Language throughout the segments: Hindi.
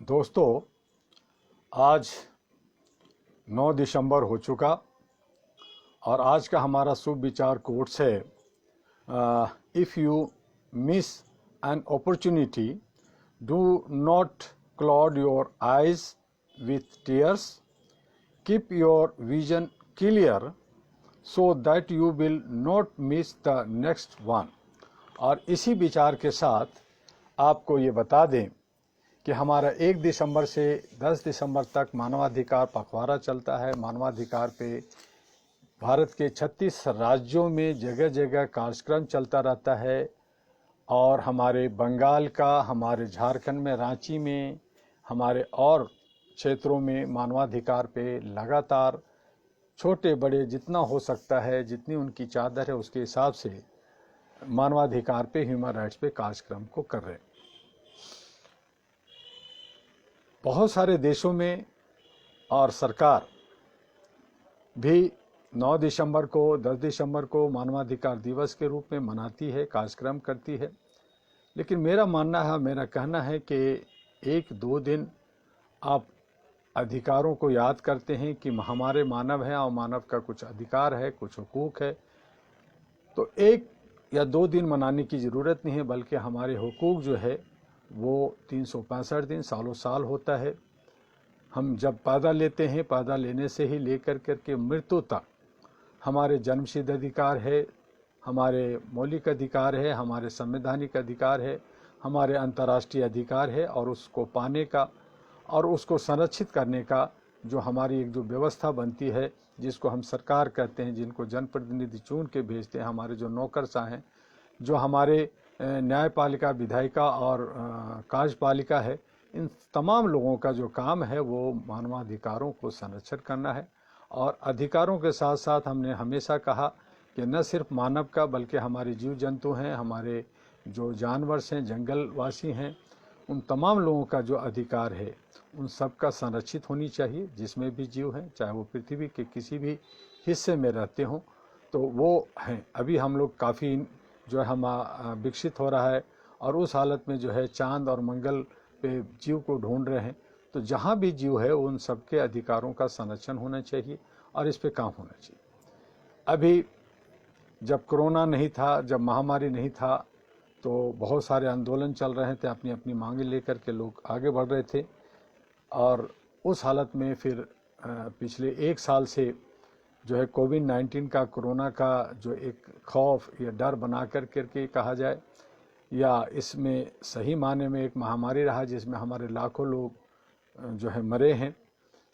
दोस्तों, आज 9 दिसंबर हो चुका और आज का हमारा शुभ विचार कोट्स है, if you miss an opportunity do not cloud your eyes with tears, keep your vision clear so that you will not miss the next one. और इसी विचार के साथ आपको ये बता दें कि हमारा 1 दिसंबर से 10 दिसंबर तक मानवाधिकार पखवाड़ा चलता है। मानवाधिकार पे भारत के 36 राज्यों में जगह जगह कार्यक्रम चलता रहता है और हमारे बंगाल का, हमारे झारखंड में रांची में, हमारे और क्षेत्रों में मानवाधिकार पे लगातार छोटे बड़े जितना हो सकता है, जितनी उनकी चादर है उसके हिसाब से मानवाधिकार पे, ह्यूमन राइट्स पे कार्यक्रम को कर रहे हैं। बहुत सारे देशों में और सरकार भी 9 दिसंबर को, 10 दिसंबर को मानवाधिकार दिवस के रूप में मनाती है, कार्यक्रम करती है। लेकिन मेरा मानना है, मेरा कहना है कि 1-2 दिन आप अधिकारों को याद करते हैं कि हमारे मानव हैं और मानव का कुछ अधिकार है, कुछ हुकूक है, तो 1 या 2 दिन मनाने की ज़रूरत नहीं है, बल्कि हमारे हुकूक जो है वो 365 दिन सालों साल होता है। हम जब पैदा लेते हैं, पैदा लेने से ही लेकर के मृत्यु तक हमारे जन्मसिद्ध अधिकार है, हमारे मौलिक अधिकार है, हमारे संवैधानिक अधिकार है, हमारे अंतर्राष्ट्रीय अधिकार है, और उसको पाने का और उसको संरक्षित करने का जो हमारी एक जो व्यवस्था बनती है, जिसको हम सरकार कहते हैं, जिनको जनप्रतिनिधि चुन के भेजते हैं, हमारे जो नौकरशाह हैं, जो हमारे न्यायपालिका, विधायिका और कार्यपालिका है, इन तमाम लोगों का जो काम है वो मानवाधिकारों को संरक्षण करना है। और अधिकारों के साथ साथ हमने हमेशा कहा कि न सिर्फ मानव का, बल्कि हमारे जीव जंतु हैं, हमारे जो जानवर हैं, जंगलवासी हैं, उन तमाम लोगों का जो अधिकार है उन सब का संरक्षित होनी चाहिए, जिसमें भी जीव हैं, चाहे वो पृथ्वी के किसी भी हिस्से में रहते हों, तो वो हैं। अभी हम लोग काफ़ी जो है हम विकसित हो रहा है और उस हालत में जो है चांद और मंगल पे जीव को ढूंढ रहे हैं। तो जहाँ भी जीव है उन सबके अधिकारों का संरक्षण होना चाहिए और इस पे काम होना चाहिए। अभी जब कोरोना नहीं था, जब महामारी नहीं था, तो बहुत सारे आंदोलन चल रहे थे, अपनी अपनी मांगें लेकर के लोग आगे बढ़ रहे थे। और उस हालत में फिर पिछले 1 साल से जो है कोविड-19 का, कोरोना का जो एक खौफ या डर बना करके कहा जाए, या इसमें सही माने में एक महामारी रहा जिसमें हमारे लाखों लोग जो है मरे हैं।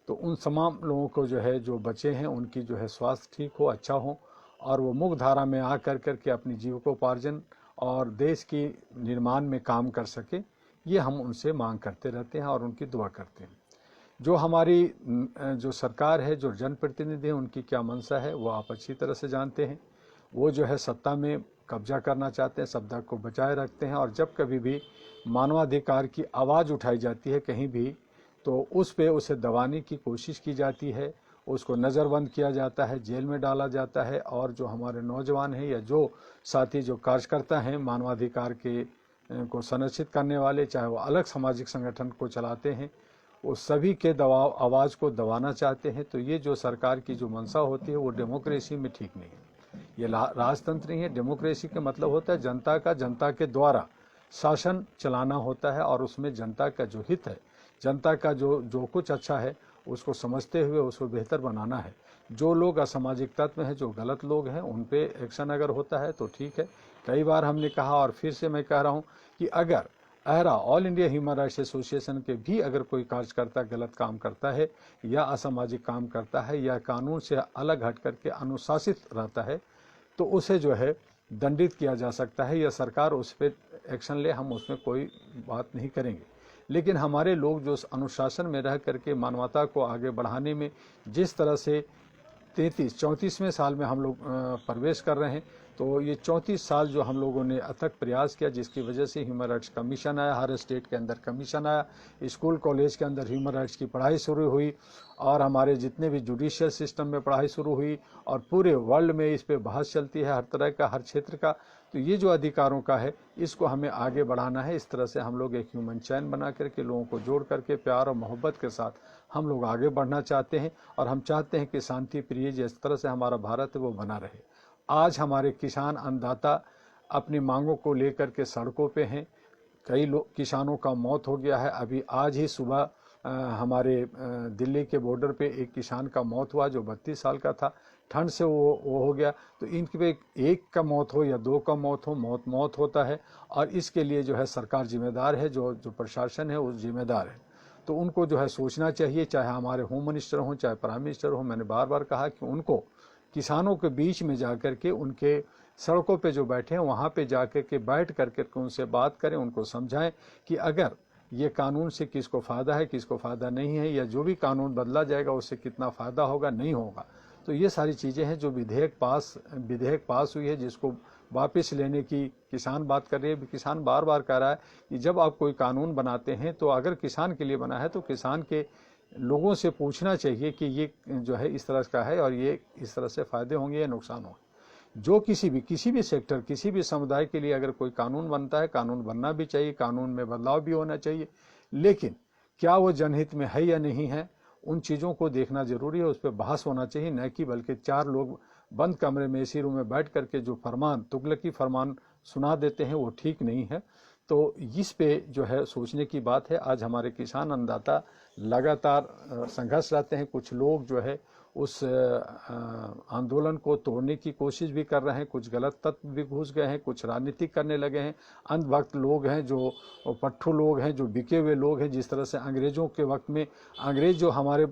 तो उन तमाम लोगों को जो है, जो बचे हैं, उनकी जो है स्वास्थ्य ठीक हो, अच्छा हो और वो मुख्य धारा में आ करके अपनी जीविकोपार्जन और देश की निर्माण में काम कर सके, ये हम उनसे मांग करते रहते हैं और उनकी दुआ करते हैं। जो हमारी जो सरकार है, जो जनप्रतिनिधि हैं, उनकी क्या मंशा है वो आप अच्छी तरह से जानते हैं। वो जो है सत्ता में कब्जा करना चाहते हैं, सत्ता को बचाए रखते हैं, और जब कभी भी मानवाधिकार की आवाज़ उठाई जाती है कहीं भी, तो उस पे उसे दबाने की कोशिश की जाती है, उसको नज़रबंद किया जाता है, जेल में डाला जाता है। और जो हमारे नौजवान हैं या जो साथी, जो कार्यकर्ता हैं मानवाधिकार के को संरक्षित करने वाले, चाहे वो अलग सामाजिक संगठन को चलाते हैं, वो सभी के दबाव आवाज़ को दबाना चाहते हैं। तो ये जो सरकार की जो मंशा होती है वो डेमोक्रेसी में ठीक नहीं है, ये राजतंत्र नहीं है। डेमोक्रेसी का मतलब होता है जनता का, जनता के द्वारा शासन चलाना होता है, और उसमें जनता का जो हित है, जनता का जो कुछ अच्छा है उसको समझते हुए उसको बेहतर बनाना है। जो लोग असामाजिक तत्व हैं, जो गलत लोग हैं, उन पे एक्शन अगर होता है तो ठीक है। कई बार हमने कहा और फिर से मैं कह रहा हूँ कि अगर अहरा, all India human rights association के भी अगर कोई कार्यकर्ता गलत काम करता है या असामाजिक काम करता है या कानून से अलग हट करके अनुशासित रहता है, तो उसे जो है दंडित किया जा सकता है, या सरकार उस पर एक्शन ले, हम उसमें कोई बात नहीं करेंगे। लेकिन हमारे लोग जो अनुशासन में रह करके मानवता को आगे बढ़ाने में जिस तरह से 34वें साल में हम लोग प्रवेश कर रहे हैं, तो ये 34 साल जो हम लोगों ने अथक प्रयास किया, जिसकी वजह से ह्यूमन राइट्स कमीशन आया, हर स्टेट के अंदर कमीशन आया, स्कूल कॉलेज के अंदर ह्यूमन राइट्स की पढ़ाई शुरू हुई और हमारे जितने भी जुडिशियल सिस्टम में पढ़ाई शुरू हुई और पूरे वर्ल्ड में इस पे बहस चलती है, हर तरह का, हर क्षेत्र का। तो ये जो अधिकारों का है, इसको हमें आगे बढ़ाना है। इस तरह से हम लोग एक ह्यूमन चैन बना करके, लोगों को जोड़ करके, प्यार और मोहब्बत के साथ हम लोग आगे बढ़ना चाहते हैं और हम चाहते हैं कि शांति प्रिय जिस तरह से हमारा भारत है वो बना रहे। आज हमारे किसान अन्नदाता अपनी मांगों को लेकर के सड़कों पे हैं। कई लोग किसानों का मौत हो गया है। अभी आज ही सुबह हमारे दिल्ली के बॉर्डर पे एक किसान का मौत हुआ जो 32 साल का था। ठंड से वो हो गया। तो इनके पे एक का मौत हो या दो का मौत हो, मौत होता है और इसके लिए जो है सरकार जिम्मेदार है, जो प्रशासन है वो जिम्मेदार है। तो उनको जो है सोचना चाहिए, चाहे हमारे होम मिनिस्टर हों, चाहे प्राइम मिनिस्टर हो। मैंने बार बार कहा कि उनको किसानों के बीच में जाकर के, उनके सड़कों पे जो बैठे हैं वहाँ पे जाकर के बैठ करके उनसे बात करें, उनको समझाएं कि अगर ये कानून से किसको फ़ायदा है, किसको फ़ायदा नहीं है, या जो भी कानून बदला जाएगा उससे कितना फ़ायदा होगा, नहीं होगा। तो ये सारी चीज़ें हैं। जो विधेयक पास हुई है, जिसको वापस लेने की किसान बात कर रही है। किसान बार बार कह रहा है कि जब आप कोई कानून बनाते हैं तो अगर किसान के लिए बना है तो किसान के लोगों से पूछना चाहिए कि ये जो है इस तरह का है और ये इस तरह से फ़ायदे होंगे या नुकसान होंगे। जो किसी भी सेक्टर, किसी भी समुदाय के लिए अगर कोई कानून बनता है, कानून बनना भी चाहिए, कानून में बदलाव भी होना चाहिए, लेकिन क्या वो जनहित में है या नहीं है, उन चीज़ों को देखना जरूरी है। उस पर बहस होना चाहिए, न कि बल्कि 4 लोग बंद कमरे में एसी रूम में बैठ करके जो फरमान, तुगलकी फरमान सुना देते हैं, वो ठीक नहीं है। तो इस पे जो है सोचने की बात है। आज हमारे किसान अन्नदाता लगातार संघर्ष रहते हैं। कुछ लोग जो है उस आंदोलन को तोड़ने की कोशिश भी कर रहे हैं, कुछ गलत तत्व भी घुस गए हैं, कुछ राजनीतिक करने लगे हैं। अंधभक्त लोग हैं, जो पट्टू लोग हैं, जो बिके हुए लोग हैं। जिस तरह से अंग्रेजों के वक्त में अंग्रेज जो हमारे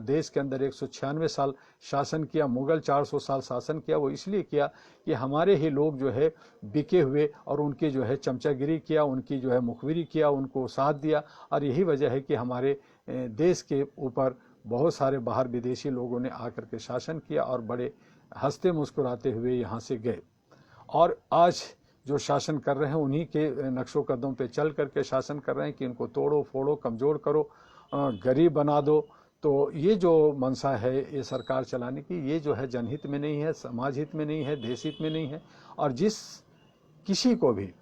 देश के अंदर 196 साल शासन किया, मुगल 400 साल शासन किया, वो इसलिए किया कि हमारे ही लोग जो है बिके हुए और उनकी जो है चमचागिरी किया, उनकी जो है मुखबिरी किया, उनको साथ दिया। और यही वजह है कि हमारे देश के ऊपर बहुत सारे बाहर विदेशी लोगों ने आकर के शासन किया और बड़े हंसते मुस्कुराते हुए यहाँ से गए। और आज जो शासन कर रहे हैं उन्हीं के नक्शों कदमों पे चल करके शासन कर रहे हैं कि इनको तोड़ो फोड़ो, कमज़ोर करो, गरीब बना दो। तो ये जो मंशा है ये सरकार चलाने की, ये जो है जनहित में नहीं है, समाज हित में नहीं है, देश हित में नहीं है। और जिस किसी को भी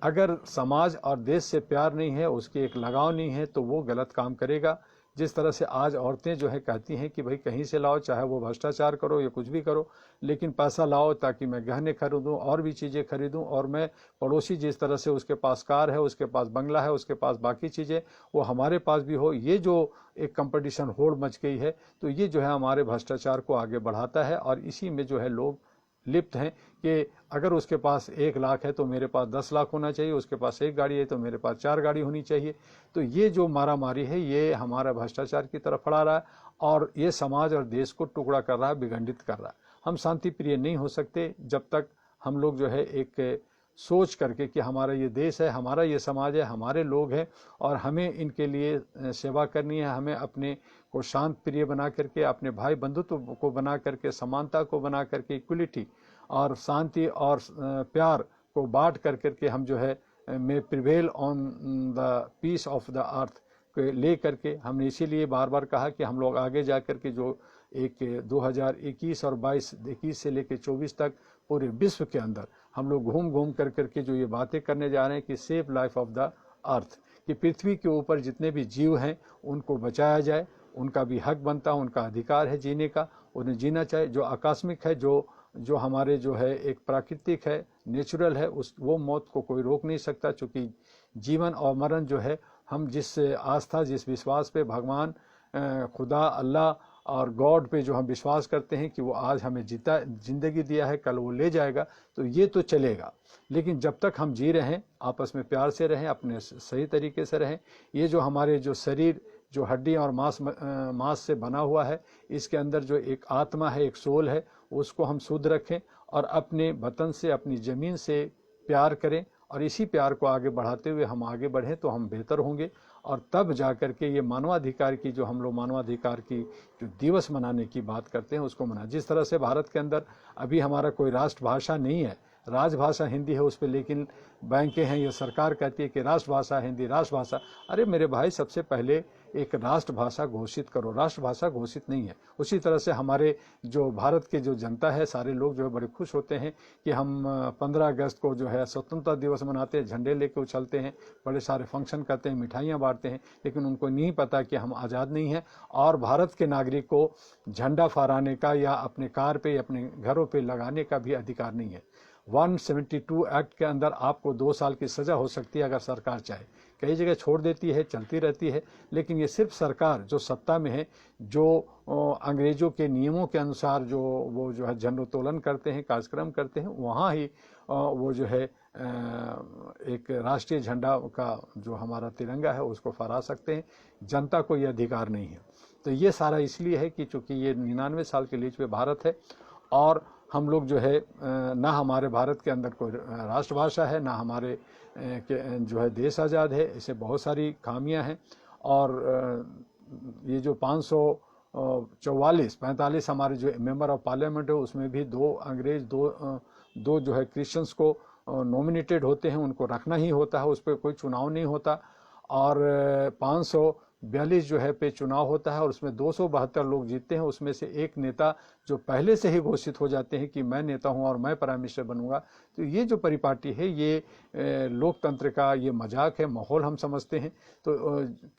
अगर समाज और देश से प्यार नहीं है, उसके एक लगाव नहीं है, तो वो गलत काम करेगा। जिस तरह से आज औरतें जो है कहती हैं कि भाई कहीं से लाओ, चाहे वो भ्रष्टाचार करो या कुछ भी करो, लेकिन पैसा लाओ ताकि मैं गहने खरीदूं और भी चीज़ें खरीदूं, और मैं पड़ोसी जिस तरह से उसके पास कार है, उसके पास बंगला है, उसके पास बाकी चीज़ें, वो हमारे पास भी हो। ये जो एक कंपटीशन होड़ मच गई है, तो ये जो है हमारे भ्रष्टाचार को आगे बढ़ाता है। और इसी में जो है लोग लिप्त हैं कि अगर उसके पास 1 लाख है तो मेरे पास 10 लाख होना चाहिए, उसके पास 1 गाड़ी है तो मेरे पास 4 गाड़ी होनी चाहिए। तो ये जो मारामारी है, ये हमारा भ्रष्टाचार की तरफ बढ़ा रहा है और ये समाज और देश को टुकड़ा कर रहा है, विखंडित कर रहा है। हम शांति प्रिय नहीं हो सकते जब तक हम लोग जो है एक सोच करके कि हमारा ये देश है, हमारा ये समाज है, हमारे लोग हैं और हमें इनके लिए सेवा करनी है। हमें अपने को शांत प्रिय बना करके, अपने भाई बंधुत्व को बना करके, समानता को बना करके, इक्वलिटी और शांति और प्यार को बांट कर करके हम जो है may prevail on the peace of the earth ले करके, हमने इसीलिए बार बार कहा कि हम लोग आगे जा कर के जो एक 2021 और 21 से लेकर 24 तक पूरे विश्व के अंदर हम लोग घूम कर करके जो ये बातें करने जा रहे हैं कि सेव लाइफ ऑफ द अर्थ, कि पृथ्वी के ऊपर जितने भी जीव हैं उनको बचाया जाए। उनका भी हक बनता है, उनका अधिकार है जीने का, उन्हें जीना चाहिए। जो आकस्मिक है, जो हमारे जो है एक प्राकृतिक है, नेचुरल है, वो मौत को कोई रोक नहीं सकता। चूँकि जीवन और मरण जो है, हम जिस आस्था, जिस विश्वास पे भगवान, खुदा, अल्लाह और गॉड पे जो हम विश्वास करते हैं कि वो आज हमें जिंदगी दिया है, कल वो ले जाएगा, तो ये तो चलेगा। लेकिन जब तक हम जी रहे हैं, आपस में प्यार से रहें, अपने सही तरीके से रहें। ये जो हमारे जो शरीर, जो हड्डी और मांस से बना हुआ है, इसके अंदर जो एक आत्मा है, एक सोल है, उसको हम शुद्ध रखें और अपने वतन से, अपनी ज़मीन से प्यार करें और इसी प्यार को आगे बढ़ाते हुए हम आगे बढ़ें तो हम बेहतर होंगे। और तब जा कर के ये मानवाधिकार की जो हम लोग मानवाधिकार की जो दिवस मनाने की बात करते हैं उसको मना। जिस तरह से भारत के अंदर अभी हमारा कोई राष्ट्रभाषा नहीं है, राजभाषा हिंदी है उस पर, लेकिन बैंकें हैं, ये सरकार कहती है कि राष्ट्रभाषा हिंदी, राष्ट्रभाषा। अरे मेरे भाई, सबसे पहले एक राष्ट्रभाषा घोषित करो, राष्ट्रभाषा घोषित नहीं है। उसी तरह से हमारे जो भारत के जो जनता है, सारे लोग जो है बड़े खुश होते हैं कि हम 15 अगस्त को जो है स्वतंत्रता दिवस मनाते हैं, झंडे लेके उछलते हैं, बड़े सारे फंक्शन करते हैं, मिठाइयाँ बांटते हैं, लेकिन उनको नहीं पता कि हम आज़ाद नहीं हैं और भारत के नागरिक को झंडा फहराने का या अपने कार पे या अपने घरों पे लगाने का भी अधिकार नहीं है। 172 एक्ट के अंदर आपको 2 साल की सज़ा हो सकती है अगर सरकार चाहे। कई जगह छोड़ देती है, चलती रहती है, लेकिन ये सिर्फ सरकार जो सत्ता में है, जो अंग्रेज़ों के नियमों के अनुसार जो वो जो है झंडोत्तोलन करते हैं, कार्यक्रम करते हैं, वहाँ ही वो जो है एक राष्ट्रीय झंडा का जो हमारा तिरंगा है उसको फहरा सकते हैं। जनता को ये अधिकार नहीं है। तो ये सारा इसलिए है कि चूँकि ये 99 साल के लीज पे भारत है और हम लोग जो है ना हमारे भारत के अंदर कोई राष्ट्रभाषा है, ना हमारे जो है देश आज़ाद है। इसे बहुत सारी खामियां हैं। और ये जो 544-45 हमारे जो मेंबर ऑफ पार्लियामेंट है उसमें भी 2 अंग्रेज, दो जो है क्रिश्चियंस को नॉमिनेटेड होते हैं, उनको रखना ही होता है, उस पर कोई चुनाव नहीं होता। और 542 जो है पे चुनाव होता है और उसमें 272 लोग जीतते हैं। उसमें से एक नेता जो पहले से ही घोषित हो जाते हैं कि मैं नेता हूं और मैं प्राइम मिनिस्टर बनूंगा। तो ये जो परिपाटी है ये लोकतंत्र का ये मजाक है, माहौल हम समझते हैं। तो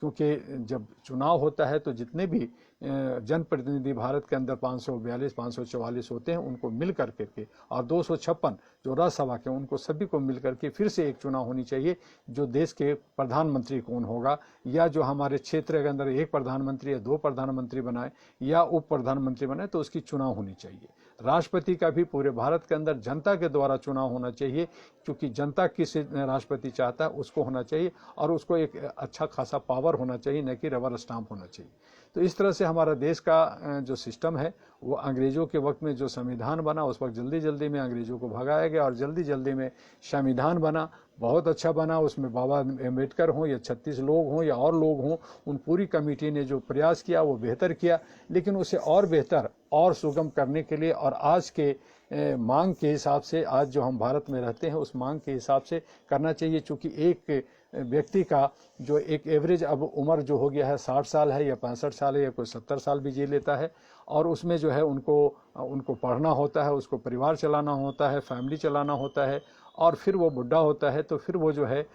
क्योंकि जब चुनाव होता है तो जितने भी जनप्रतिनिधि भारत के अंदर 542-544 होते हैं उनको मिल करके और 256 जो राज्यसभा के उनको सभी को मिल करके फिर से एक चुनाव होनी चाहिए। जो देश के प्रधानमंत्री कौन होगा या जो हमारे क्षेत्र के अंदर एक प्रधानमंत्री या 2 प्रधानमंत्री बनाए या उप प्रधानमंत्री बनाए तो उसकी चुनाव होनी चाहिए। राष्ट्रपति का भी पूरे भारत के अंदर जनता के द्वारा चुनाव होना चाहिए, क्योंकि जनता किस राष्ट्रपति चाहता है उसको होना चाहिए और उसको एक अच्छा खासा पावर होना चाहिए, न कि रबर स्टाम्प होना चाहिए। तो इस तरह से हमारा देश का जो सिस्टम है वो अंग्रेज़ों के वक्त में जो संविधान बना उस वक्त जल्दी जल्दी में अंग्रेज़ों को भगाया गया और जल्दी जल्दी में संविधान बना, बहुत अच्छा बना। उसमें बाबा अम्बेडकर हों या 36 लोग हों या और लोग हों, उन पूरी कमेटी ने जो प्रयास किया वो बेहतर किया, लेकिन उसे और बेहतर और सुगम करने के लिए और आज के मांग के हिसाब से, आज जो हम भारत में रहते हैं उस मांग के हिसाब से करना चाहिए। चूँकि एक व्यक्ति का जो एक एवरेज अब उम्र जो हो गया है 60 साल है या 65 साल है या कोई 70 साल भी जी लेता है, और उसमें जो है उनको पढ़ना होता है, उसको परिवार चलाना होता है, फैमिली चलाना होता है, और फिर वो बुढ़ा होता है तो फिर वो जो है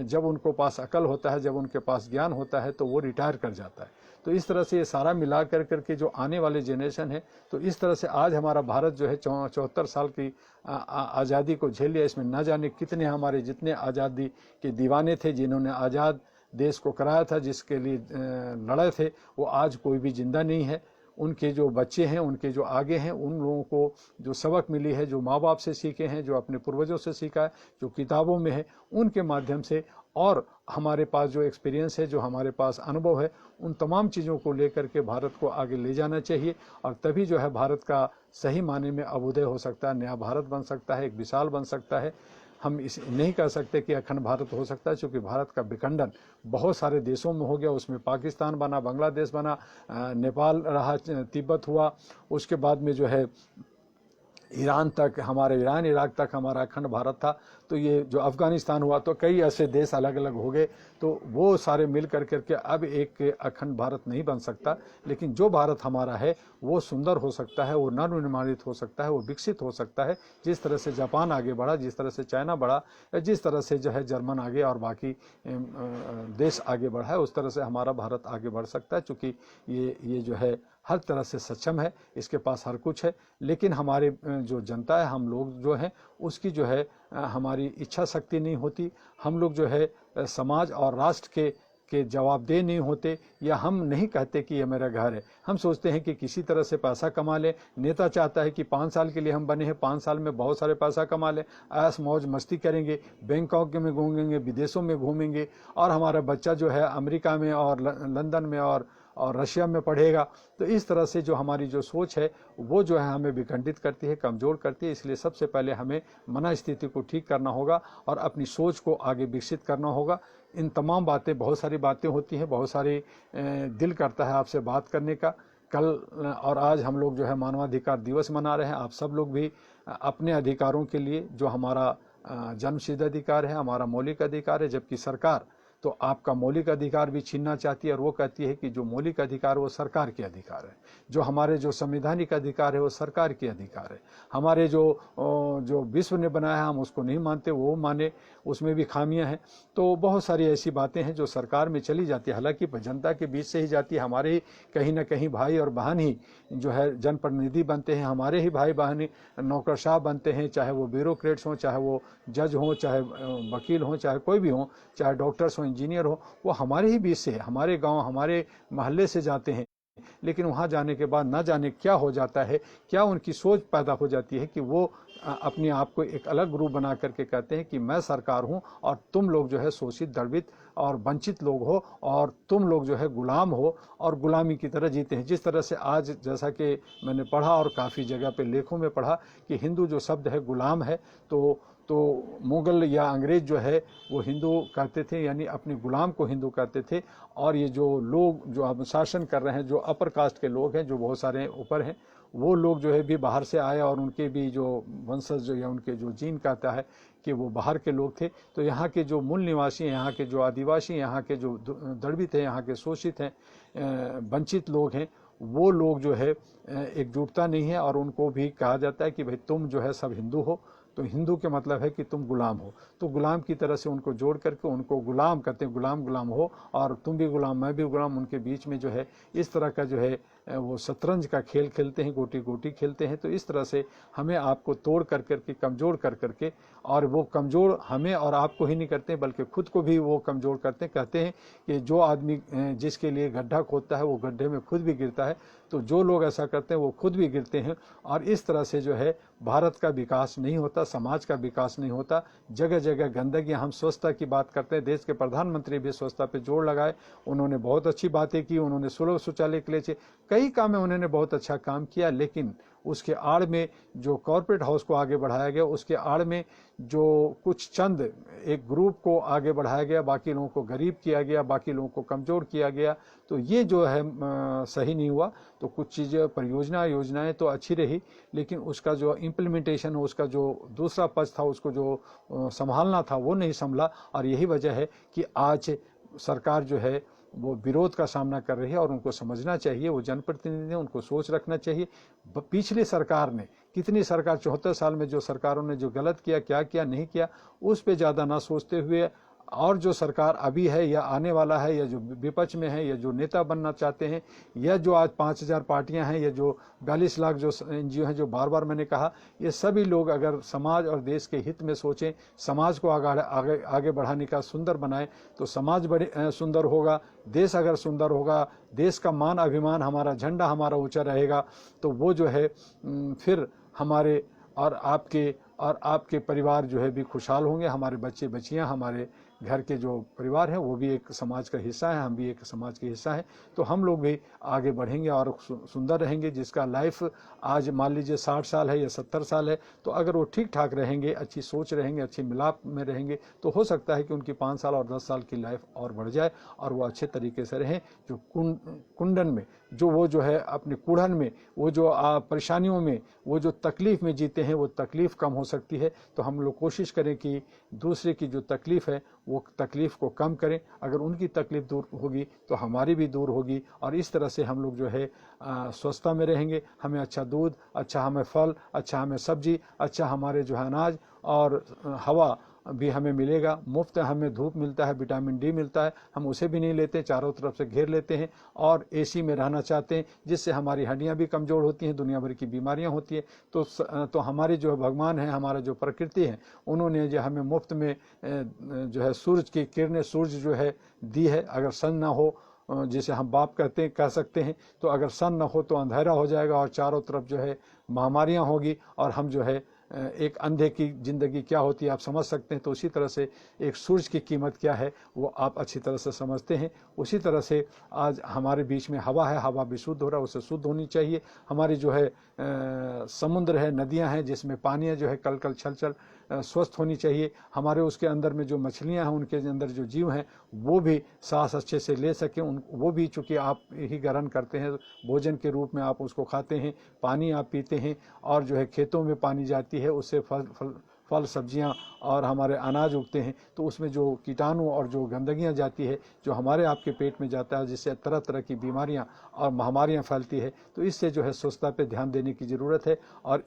जब उनको पास अकल होता है, जब उनके पास ज्ञान होता है तो वो रिटायर कर जाता है। तो इस तरह से ये सारा मिला करके जो आने वाले जनरेशन है, तो इस तरह से आज हमारा भारत जो है 74 साल की आज़ादी को झेल लिया। इसमें न जाने कितने हमारे जितने आज़ादी के दीवाने थे, जिन्होंने आज़ाद देश को कराया था, जिसके लिए लड़े थे, वो आज कोई भी जिंदा नहीं है। उनके जो बच्चे हैं, उनके जो आगे हैं, उन लोगों को जो सबक मिली है, जो माँ बाप से सीखे हैं, जो अपने पूर्वजों से सीखा है, जो किताबों में है, उनके माध्यम से, और हमारे पास जो एक्सपीरियंस है, जो हमारे पास अनुभव है, उन तमाम चीज़ों को लेकर के भारत को आगे ले जाना चाहिए। और तभी जो है भारत का सही माने में अभ्युदय हो सकता है, नया भारत बन सकता है, एक विशाल बन सकता है। हम इस नहीं कह सकते कि अखंड भारत हो सकता है, क्योंकि भारत का विखंडन बहुत सारे देशों में हो गया। उसमें पाकिस्तान बना, बांग्लादेश बना, नेपाल रहा, तिब्बत हुआ, उसके बाद में जो है ईरान तक, हमारे ईरान इराक तक हमारा अखंड भारत था। तो ये जो अफ़गानिस्तान हुआ, तो कई ऐसे देश अलग अलग हो गए। तो वो सारे मिल करके अब एक अखंड भारत नहीं बन सकता, लेकिन जो भारत हमारा है वो सुंदर हो सकता है, वो नवनिर्माणित हो सकता है, वो विकसित हो सकता है। जिस तरह से जापान आगे बढ़ा, जिस तरह से चाइना बढ़ा, या जिस तरह से जो है जर्मन आगे और बाकी देश आगे बढ़ा है, उस तरह से हमारा भारत आगे बढ़ सकता है। चूँकि ये जो है हर तरह से सक्षम है, इसके पास हर कुछ है, लेकिन हमारे जो जनता है, हम लोग जो हैं, उसकी जो है हमारी इच्छा शक्ति नहीं होती। हम लोग जो है समाज और राष्ट्र के जवाबदेह नहीं होते, या हम नहीं कहते कि ये मेरा घर है। हम सोचते हैं कि किसी तरह से पैसा कमा लें। नेता चाहता है कि 5 साल के लिए हम बने हैं, 5 साल में बहुत सारे पैसा कमा लें, ऐश मौज मस्ती करेंगे, बैंकॉक में घूमेंगे, विदेशों में घूमेंगे, और हमारा बच्चा जो है अमेरिका में और लंदन में और और रशिया में पढ़ेगा। तो इस तरह से जो हमारी जो सोच है वो जो है हमें विखंडित करती है, कमज़ोर करती है। इसलिए सबसे पहले हमें मन स्थिति को ठीक करना होगा और अपनी सोच को आगे विकसित करना होगा। इन तमाम बातें, बहुत सारी बातें होती हैं, बहुत सारी दिल करता है आपसे बात करने का। कल और आज हम लोग जो है मानवाधिकार दिवस मना रहे हैं। आप सब लोग भी अपने अधिकारों के लिए, जो हमारा जन्मसिद्ध अधिकार है, हमारा मौलिक अधिकार है, जबकि सरकार तो आपका मौलिक अधिकार भी छीनना चाहती है और वो कहती है कि जो मौलिक अधिकार वो सरकार के अधिकार है, जो हमारे जो संवैधानिक अधिकार है वो सरकार के अधिकार है। हमारे जो विश्व ने बनाया है हम उसको नहीं मानते, वो माने, उसमें भी खामियां हैं। तो बहुत सारी ऐसी बातें हैं जो सरकार में चली जाती है, हालांकि जनता के बीच से ही जाती है। हमारे ही कहीं ना कहीं भाई और बहन ही जो है जनप्रतिनिधि बनते हैं, हमारे ही भाई बहन नौकरशाह बनते हैं, चाहे वो ब्यूरोक्रेट्स हों, चाहे वो जज हों, चाहे वकील हों, चाहे कोई भी हों, चाहे डॉक्टर्स हों, इंजीनियर हो, वो हमारे ही बीच से, हमारे गांव, हमारे मोहल्ले से जाते हैं। लेकिन वहां जाने के बाद न जाने क्या हो जाता है, क्या उनकी सोच पैदा हो जाती है कि वो अपने आप को एक अलग ग्रुप बना करके कहते हैं कि मैं सरकार हूं और तुम लोग जो है शोषित, दंडित और वंचित लोग हो और तुम लोग जो है गुलाम हो और गुलामी की तरह जीते हैं। जिस तरह से आज, जैसा कि मैंने पढ़ा और काफ़ी जगह पे लेखों में पढ़ा कि हिंदू जो शब्द है गुलाम है, तो मुगल या अंग्रेज जो है वो हिंदू कहते थे, यानी अपने गुलाम को हिंदू कहते थे। और ये जो लोग जो अब शासन कर रहे हैं, जो अपर कास्ट के लोग हैं, जो बहुत सारे ऊपर हैं, वो लोग जो है भी बाहर से आए और उनके भी जो वंशज जो या उनके जो जीन कहता है कि वो बाहर के लोग थे। तो यहाँ के जो मूल निवासी हैं, यहाँ के जो आदिवासी, यहाँ के जो दलित हैं, यहाँ के शोषित हैं, वंचित लोग हैं, वो लोग जो है एकजुटता नहीं है और उनको भी कहा जाता है कि भाई तुम जो है सब हिंदू हो। तो हिंदू के मतलब है कि तुम गुलाम हो। तो गुलाम की तरह से उनको जोड़ करके उनको गुलाम कहते हैं, गुलाम हो और तुम भी गुलाम, मैं भी गुलाम। उनके बीच में जो है इस तरह का जो है वो शतरंज का खेल खेलते हैं, गोटी गोटी खेलते हैं। तो इस तरह से हमें आपको तोड़ कर करके, कमज़ोर कर करके, और वो कमज़ोर हमें और आपको ही नहीं करते बल्कि खुद को भी वो कमज़ोर करते हैं। कहते हैं कि जो आदमी जिसके लिए गड्ढा खोदता है वो गड्ढे में खुद भी गिरता है। तो जो लोग ऐसा करते हैं वो खुद भी गिरते हैं। और इस तरह से जो है भारत का विकास नहीं होता, समाज का विकास नहीं होता। जगह जगह गंदगी। हम स्वच्छता की बात करते हैं, देश के प्रधानमंत्री भी स्वच्छता पे जोर लगाए, उन्होंने बहुत अच्छी बातें की, उन्होंने सुलभ शौचालय के लिए कई काम में उन्होंने बहुत अच्छा काम किया। लेकिन उसके आड़ में जो कॉर्पोरेट हाउस को आगे बढ़ाया गया, उसके आड़ में जो कुछ चंद एक ग्रुप को आगे बढ़ाया गया, बाकी लोगों को गरीब किया गया, बाकी लोगों को कमज़ोर किया गया, तो ये जो है सही नहीं हुआ। तो कुछ चीज़ें, योजनाएं तो अच्छी रही, लेकिन उसका जो इम्प्लीमेंटेशन, उसका जो दूसरा पक्ष था, उसको जो संभालना था वो नहीं संभला। और यही वजह है कि आज सरकार जो है वो विरोध का सामना कर रही है। और उनको समझना चाहिए, वो जनप्रतिनिधि हैं, उनको सोच रखना चाहिए। पिछली सरकार ने कितनी सरकार 74 साल में जो सरकारों ने जो गलत किया, क्या किया, नहीं किया, उस पे ज़्यादा ना सोचते हुए, और जो सरकार अभी है या आने वाला है, या जो विपक्ष में है, या जो नेता बनना चाहते हैं, या जो आज 5000 पार्टियां हैं, या जो 42 लाख जो NGO हैं, जो बार बार मैंने कहा, ये सभी लोग अगर समाज और देश के हित में सोचें, समाज को आगे बढ़ाने का सुंदर बनाएं, तो समाज बड़े सुंदर होगा। देश अगर सुंदर होगा, देश का मान अभिमान, हमारा झंडा हमारा ऊंचा रहेगा, तो वो जो है फिर हमारे और आपके परिवार जो है भी खुशहाल होंगे। हमारे बच्चे बच्चियां, हमारे घर के जो परिवार है वो भी एक समाज का हिस्सा है, हम भी एक समाज के हिस्सा है। तो हम लोग भी आगे बढ़ेंगे और सुंदर रहेंगे। जिसका लाइफ आज मान लीजिए 60 साल है या 70 साल है, तो अगर वो ठीक ठाक रहेंगे, अच्छी सोच रहेंगे, अच्छी मिलाप में रहेंगे, तो हो सकता है कि उनकी 5 साल और 10 साल की लाइफ और बढ़ जाए और वो अच्छे तरीके से रहें। जो कुंडन में वो जो है अपने कूढ़न में, वो जो परेशानियों में, वो जो तकलीफ में जीते हैं, वो तकलीफ कम हो सकती है। तो हम लोग कोशिश करें कि दूसरे की जो तकलीफ है वो तकलीफ को कम करें। अगर उनकी तकलीफ दूर होगी तो हमारी भी दूर होगी। और इस तरह से हम लोग जो है स्वस्थता में रहेंगे। हमें अच्छा दूध, अच्छा हमें फल, अच्छा हमें सब्जी, अच्छा हमारे जो है अनाज और हवा भी हमें मिलेगा। मुफ्त हमें धूप मिलता है, विटामिन डी मिलता है, हम उसे भी नहीं लेते, चारों तरफ से घेर लेते हैं और एसी में रहना चाहते हैं, जिससे हमारी हड्डियां भी कमज़ोर होती हैं, दुनिया भर की बीमारियां होती हैं। तो हमारे जो भगवान है, हमारा जो प्रकृति है, उन्होंने जो हमें मुफ्त में जो है सूरज की किरणें, सूरज जो है दी है। अगर सन ना हो, जिसे हम बाप कह सकते हैं, तो अगर सन न हो तो अंधेरा हो जाएगा और चारों तरफ जो है महामारियां होगी और हम जो है एक अंधे की ज़िंदगी क्या होती है आप समझ सकते हैं, तो उसी तरह से एक सूरज की कीमत क्या है वो आप अच्छी तरह से समझते हैं। उसी तरह से आज हमारे बीच में हवा है, हवा भी शुद्ध हो रहा है, उसे शुद्ध होनी चाहिए। हमारी जो है समुद्र है, नदियां हैं जिसमें पानियाँ जो है कल कल छल छल स्वस्थ होनी चाहिए। हमारे उसके अंदर में जो मछलियां हैं, उनके अंदर जो जीव हैं वो भी सांस अच्छे से ले सकें। वो भी चूँकि आप ही ग्रहण करते हैं, भोजन के रूप में आप उसको खाते हैं, पानी आप पीते हैं, और जो है खेतों में पानी जाती है, उससे फल सब्जियां और हमारे अनाज उगते हैं, तो उसमें जो कीटाणु और जो गंदगियां जाती है, जो हमारे आपके पेट में जाता है, जिससे तरह तरह की बीमारियां और महामारियां फैलती है, तो इससे जो है स्वच्छता पे ध्यान देने की ज़रूरत है। और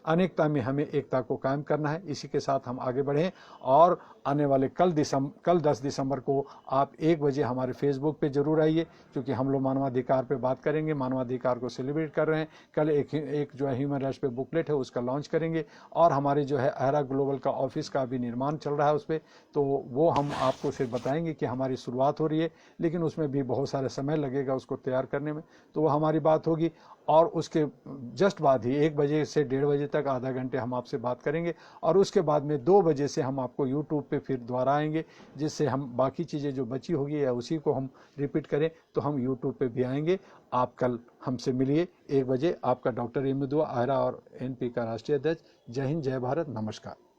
अनेकता में हमें एकता को कायम करना है। इसी के साथ हम आगे बढ़ें, और आने वाले कल 10 दिसंबर को आप 1 बजे हमारे फेसबुक पे जरूर आइए, क्योंकि हम लोग मानवाधिकार पे बात करेंगे, मानवाधिकार को सेलिब्रेट कर रहे हैं। कल एक जो है ह्यूमन राइट्स पे बुकलेट है उसका लॉन्च करेंगे, और हमारे जो है अहरा ग्लोबल का ऑफिस का भी निर्माण चल रहा है उस पर, तो वो हम आपको फिर बताएंगे कि हमारी शुरुआत हो रही है, लेकिन उसमें भी बहुत सारे समय लगेगा उसको तैयार करने में, तो वो हमारी बात होगी। और उसके जस्ट बाद ही 1 बजे से 1:30 बजे तक आधा घंटे हम आपसे बात करेंगे, और उसके बाद में 2 बजे से हम आपको यूट्यूब पे फिर दोबारा आएंगे, जिससे हम बाकी चीज़ें जो बची होगी या उसी को हम रिपीट करें, तो हम यूट्यूब पे भी आएंगे। आप कल हमसे मिलिए 1 बजे। आपका डॉक्टर एम दुआ, अहरा और NP का राष्ट्रीय अध्यक्ष। जय हिंद, जय भारत, नमस्कार।